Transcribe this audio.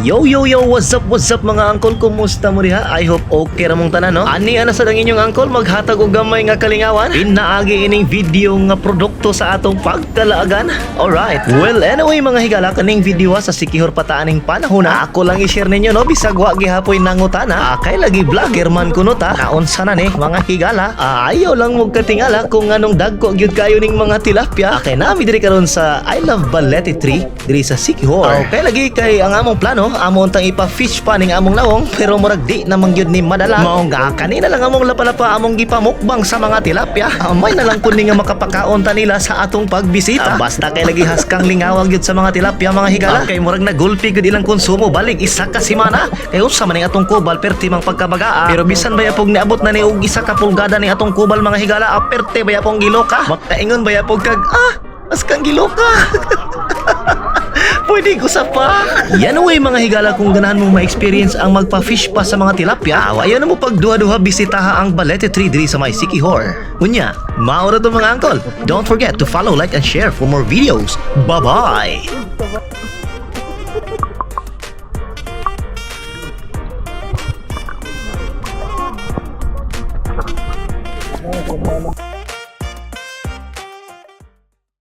Yo, what's up mga angkol? Kumusta mo diha? I hope okay ramong tanan, no? Ani ana sa dang inyong angkol maghatag og gamay nga kalingawan. Pinaagi ining video nga produkto sa atong pagkalaagan. Alright. Well, anyway mga higala, kaning video sa sikihor pataaning panahon na ako lang i-share ninyo, no? Bisag wa gihapoy nangutana. Kay lagi vlogger man kuno ta. Naunsa na ni mga higala. Ayaw lang mo katingala kung anong dagko gyud kayo ning mga tilapia. Kay nami diri karon sa I Love Balete Tree diri sa Sikihor. Okay lagi kay ang among plano amon tang ipa-fish pa ning among lawong, pero murag di namang gyud ni madala. Mao nga kanina lang among lapalapa among gipamukbang sa mga tilapia. May na lang kundi nga makapakaon ta nila sa atong pagbisita. Basta kay lagi haskang lingawag gyud sa mga tilapia mga higala. Kay murag nagulpi gyud ilang konsumo balik isa ka semana. Kay unsa man ning atong kubal perti mang pagkabagaa. Pero bisan baya pog niabot na ni og isa ka pulgada ning atong kubal mga higala, aperte baya pong giloka. Makaingon baya pog kag askang giloka. Pwede ko sa pa. Yan way mga higala, kung ganahan mong ma-experience ang magpa-fish pa sa mga tilapia, ayaw na mo pagduha-duha bisitaha ang Balete Tree diri sa may Sikihor. Unya, maura to mga angkol. Don't forget to follow, like, and share for more videos. Bye-bye!